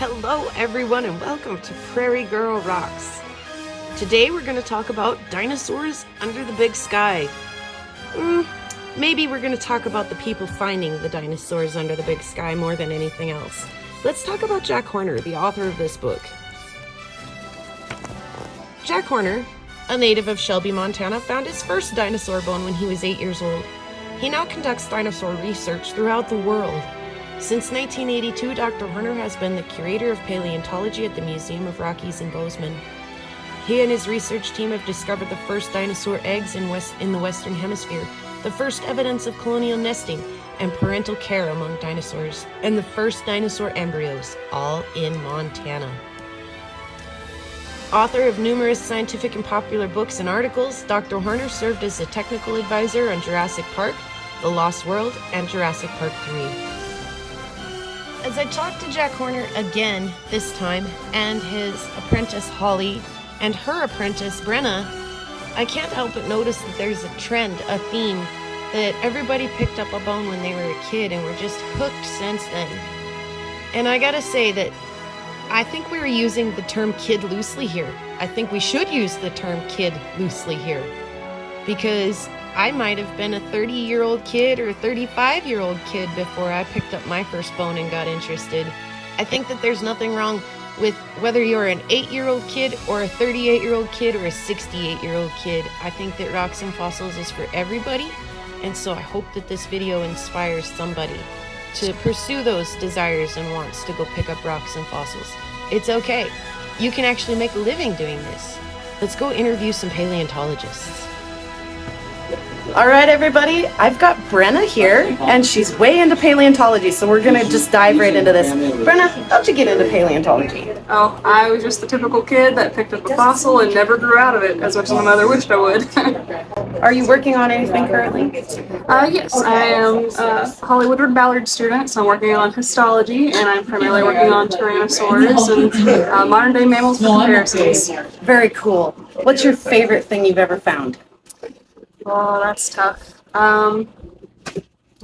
Hello everyone and welcome to PrairieGirlRocks. Today we're going to talk about dinosaurs under the big sky. Maybe we're going to talk about the people finding the dinosaurs under the big sky more than anything else. Let's talk about Jack Horner, the author of this book. Jack Horner, a native of Shelby, Montana, found his first dinosaur bone when he was 8 years old. He now conducts dinosaur research throughout the world. Since 1982, Dr. Horner has been the curator of paleontology at the Museum of Rockies in Bozeman. He and his research team have discovered the first dinosaur eggs in the Western Hemisphere, the first evidence of colonial nesting and parental care among dinosaurs, and the first dinosaur embryos, all in Montana. Author of numerous scientific and popular books and articles, Dr. Horner served as a technical advisor on Jurassic Park, The Lost World, and Jurassic Park 3. As I talked to Jack Horner again this time, and his apprentice Holly, and her apprentice Brenna, I can't help but notice that there's a trend, a theme, that everybody picked up a bone when they were a kid and were just hooked since then. And I gotta say that I think we were using the term kid loosely here. I think we should use the term kid loosely here. Because I might have been a 30-year-old kid or a 35-year-old kid before I picked up my first bone and got interested. I think that there's nothing wrong with whether you're an 8-year-old kid or a 38-year-old kid or a 68-year-old kid. I think that Rocks and Fossils is for everybody, and so I hope that this video inspires somebody to pursue those desires and wants to go pick up rocks and fossils. It's okay. You can actually make a living doing this. Let's go interview some paleontologists. All right, everybody, I've got Brenna here, and she's way into paleontology, so we're gonna just dive right into this. Brenna, how'd you get into paleontology? Oh, I was just the typical kid that picked up a fossil and never grew out of it, as much as my mother wished I would. Are you working on anything currently? Yes, I am a Holly Woodward Ballard student, so I'm working on histology, and I'm primarily working on Tyrannosaurs and modern-day mammals for comparisons. Very cool. What's your favorite thing you've ever found? Oh, that's tough.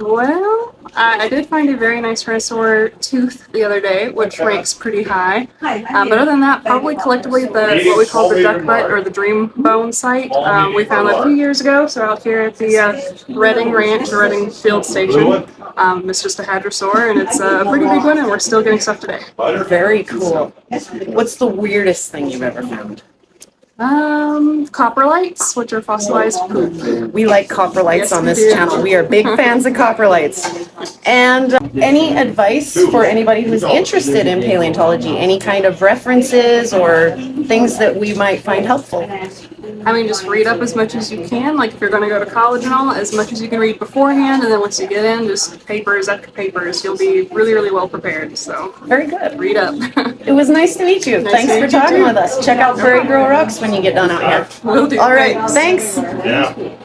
Well, I did find a very nice Tyrannosaur tooth the other day, which ranks pretty high. But other than that, probably collectively what we call the duck butt or the dream bone site. We found that a few years ago, so out here at the Redding Ranch or Redding Field Station. It's just a hadrosaur, and it's a pretty big one, and we're still getting stuff today. Very cool. What's the weirdest thing you've ever found? Coprolites, which are fossilized poop. We like coprolites on this channel. We are big fans of coprolites. And any advice for anybody who's interested in paleontology? Any kind of references or things that we might find helpful? I mean, just read up as much as you can. Like if you're going to go to college and all, as much as you can read beforehand, and then once you get in, just papers after papers. You'll be really, really well prepared. So very good. Read up. It was nice to meet you. Thanks for talking with us. Check out PrairieGirlRocks when you get done out here. Will do. All right. Thanks. Yeah.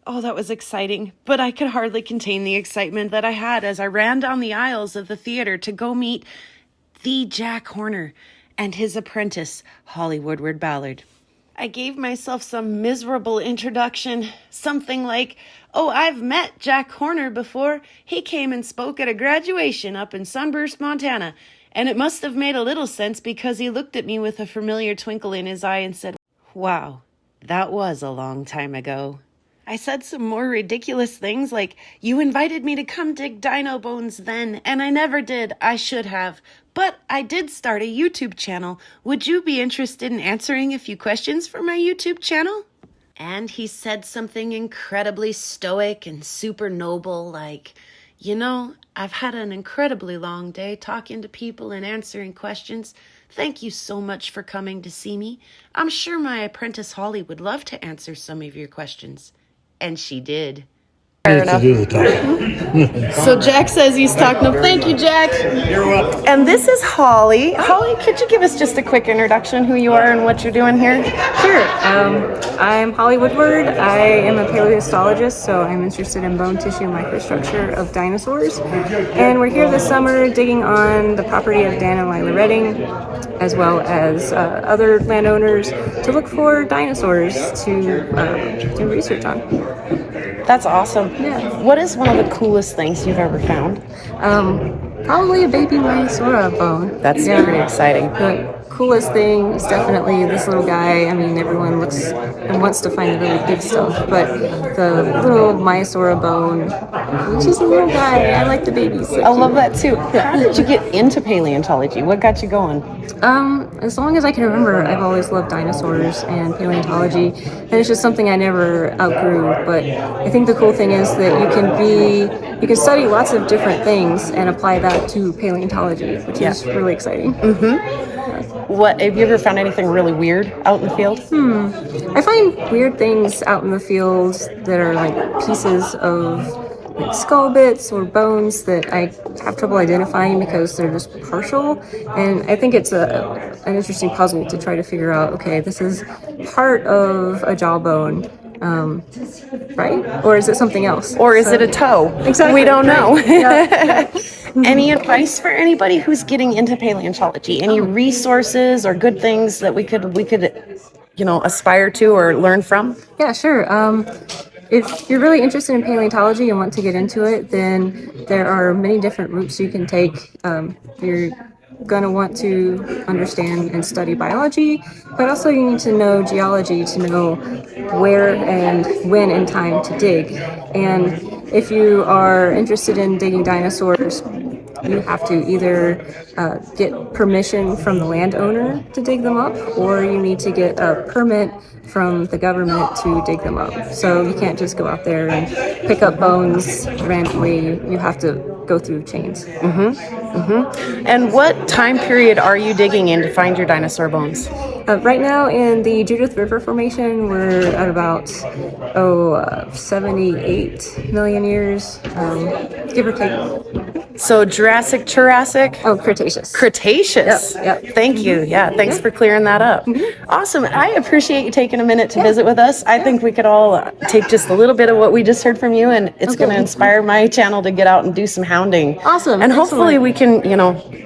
Oh, that was exciting, but I could hardly contain the excitement that I had as I ran down the aisles of the theater to go meet the Jack Horner and his apprentice, Holly Woodward Ballard. I gave myself some miserable introduction, something like, oh, I've met Jack Horner before. He came and spoke at a graduation up in Sunburst, Montana, and it must have made a little sense because he looked at me with a familiar twinkle in his eye and said, wow, that was a long time ago. I said some more ridiculous things like, you invited me to come dig dino bones then, and I never did. I should have. But I did start a YouTube channel. Would you be interested in answering a few questions for my YouTube channel? And he said something incredibly stoic and super noble like, you know, I've had an incredibly long day talking to people and answering questions. Thank you so much for coming to see me. I'm sure my apprentice Holly would love to answer some of your questions. And she did. Fair enough. So Jack says he's talking. Thank you, Jack. You're welcome. And this is Holly. Holly, could you give us just a quick introduction, who you are and what you're doing here? Sure. I'm Holly Woodward. I am a paleohistologist, so I'm interested in bone tissue microstructure of dinosaurs. And we're here this summer digging on the property of Dan and Lila Redding, as well as other landowners, to look for dinosaurs to do research on. That's awesome. Yeah. What is one of the coolest things you've ever found? Probably a baby Mysora bone. That's pretty exciting. The coolest thing is definitely this little guy. I mean, everyone looks and wants to find the really big stuff, but the little Mysora bone, which is a little guy. I like the babies. I love that too. How did you get into paleontology? What got you going? As long as I can remember, I've always loved dinosaurs and paleontology, and it's just something I never outgrew. But I think the cool thing is that you can study lots of different things and apply that to paleontology, which is really exciting. What have you ever found anything really weird out in the field? I find weird things out in the field that are like pieces of like skull bits or bones that I have trouble identifying because they're just partial, and I think it's an interesting puzzle to try to figure out, okay, this is part of a jawbone, right? Or is it something else? Or is it a toe? Exactly. We don't know. Yeah. Any advice for anybody who's getting into paleontology? Any resources or good things that we could aspire to or learn from? Yeah, sure. If you're really interested in paleontology and want to get into it, then there are many different routes you can take. You're going to want to understand and study biology, but also you need to know geology to know where and when in time to dig. And if you are interested in digging dinosaurs, you have to either get permission from the landowner to dig them up, or you need to get a permit from the government to dig them up. So you can't just go out there and pick up bones randomly. You have to go through chains. And what time period are you digging in to find your dinosaur bones? Right now in the Judith River Formation, we're at about 78 million years, give or take. So Jurassic? Oh, Cretaceous. Cretaceous. Yep. Thank you. Yeah, thanks for clearing that up. Awesome. I appreciate you taking a minute to visit with us. I think we could all take just a little bit of what we just heard from you, and it's going to inspire my channel to get out and do some hounding. Awesome. And hopefully we can,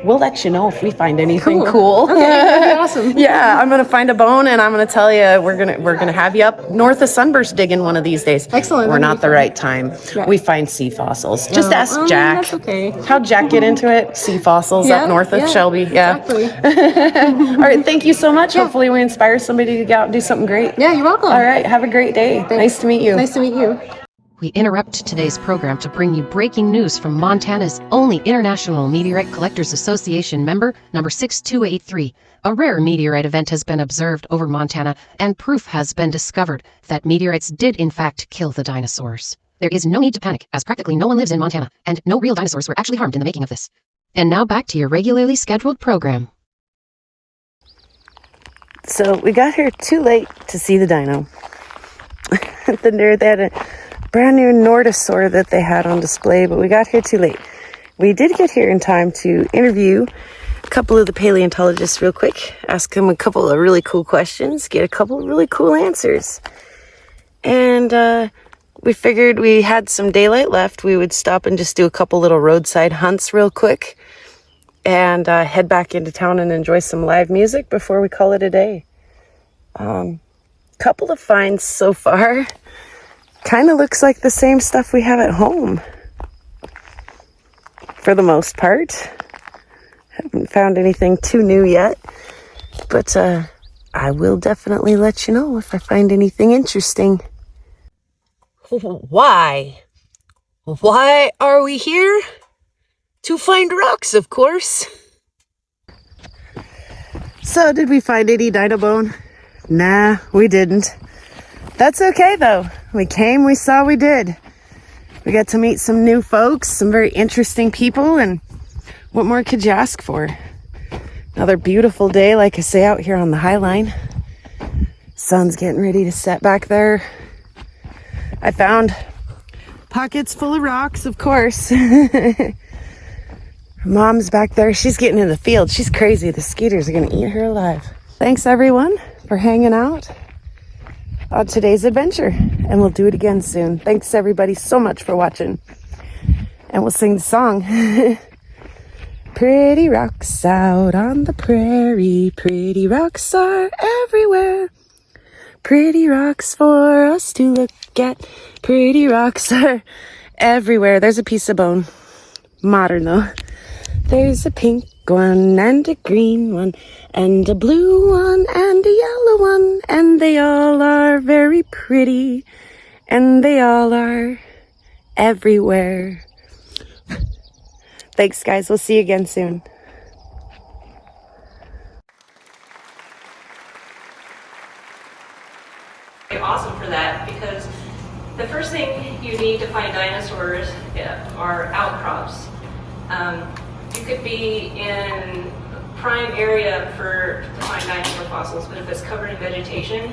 we'll let you know if we find anything cool. Okay, that'd be awesome. Yeah, I'm going to find a bone, and I'm going to tell you we're going to have you up north of Sunburst digging one of these days. Excellent. We're not the right time. Right. We find sea fossils. Just ask Jack. That's okay. How'd Jack get into it? Sea fossils up north of Shelby. Yeah. Exactly. All right. Thank you so much. Hopefully we inspire somebody to go out and do something great. Yeah, you're welcome. All right. Have a great day. Thanks. Nice to meet you. Nice to meet you. We interrupt today's program to bring you breaking news from Montana's only International Meteorite Collectors Association member, number 6283. A rare meteorite event has been observed over Montana, and proof has been discovered that meteorites did in fact kill the dinosaurs. There is no need to panic, as practically no one lives in Montana, and no real dinosaurs were actually harmed in the making of this. And now back to your regularly scheduled program. So we got here too late to see the dino. They had a brand new Nordosaur that they had on display, but we got here too late. We did get here in time to interview a couple of the paleontologists real quick, ask them a couple of really cool questions, get a couple of really cool answers. And we figured we had some daylight left. We would stop and just do a couple little roadside hunts real quick and head back into town and enjoy some live music before we call it a day. Couple of finds so far. Kind of looks like the same stuff we have at home. For the most part. Haven't found anything too new yet. But I will definitely let you know if I find anything interesting. Why? Why are we here? To find rocks, of course. So, did we find any dino bone? Nah, we didn't. That's okay, though. We came, we saw, we did. We got to meet some new folks, some very interesting people, and what more could you ask for? Another beautiful day, like I say, out here on the High Line. Sun's getting ready to set back there. I found pockets full of rocks, of course. Mom's back there. She's getting in the field. She's crazy. The skeeters are going to eat her alive. Thanks, everyone, for hanging out on today's adventure. And we'll do it again soon. Thanks, everybody, so much for watching. And we'll sing the song. Pretty rocks out on the prairie. Pretty rocks are everywhere. Pretty rocks for us to look at. Pretty rocks are everywhere. There's a piece of bone. Modern, though. There's a pink one and a green one and a blue one and a yellow one, and they all are very pretty, and they all are everywhere. Thanks, guys. We'll see you again soon. Awesome for that, because the first thing you need to find dinosaurs are outcrops. You could be in prime area to find dinosaur fossils, but if it's covered in vegetation,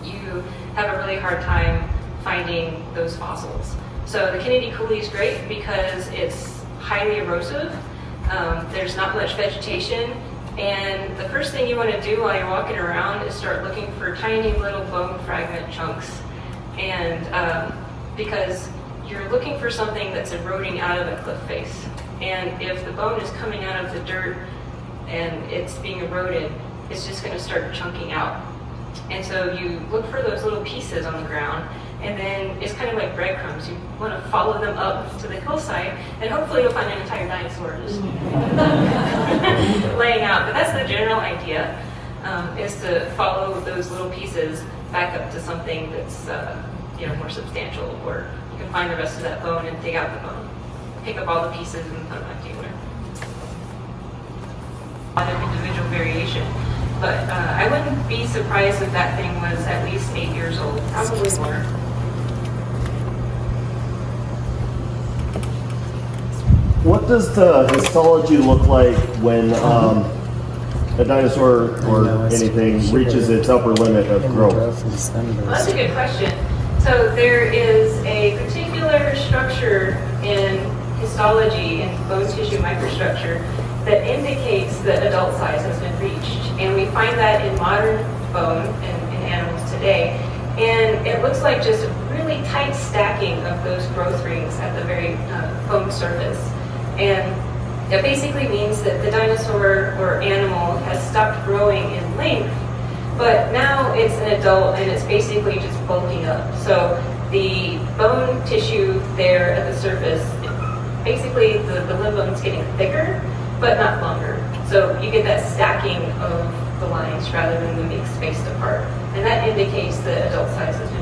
you have a really hard time finding those fossils. So the Kennedy Coulee is great because it's highly erosive. There's not much vegetation, and the first thing you want to do while you're walking around is start looking for tiny little bone fragment chunks, and because you're looking for something that's eroding out of a cliff face. And if the bone is coming out of the dirt and it's being eroded, it's just going to start chunking out. And so you look for those little pieces on the ground, and then it's kind of like breadcrumbs. You want to follow them up to the hillside, and hopefully you'll find an entire dinosaur just laying out. But that's the general idea, is to follow those little pieces back up to something that's more substantial, or you can find the rest of that bone and dig out the bone. Pick up all the pieces and put them back together. A lot of individual variation, but I wouldn't be surprised if that thing was at least 8 years old, probably more. What does the histology look like when a dinosaur or anything reaches its upper limit of growth? Well, that's a good question. So there is a particular structure in histology and bone tissue microstructure that indicates that adult size has been reached. And we find that in modern bone and in animals today. And it looks like just a really tight stacking of those growth rings at the very bone surface. And it basically means that the dinosaur or animal has stopped growing in length, but now it's an adult and it's basically just bulking up. So the bone tissue there at the surface, basically the limb bone's getting thicker, but not longer. So you get that stacking of the lines rather than them being spaced apart. And that indicates that adult size has been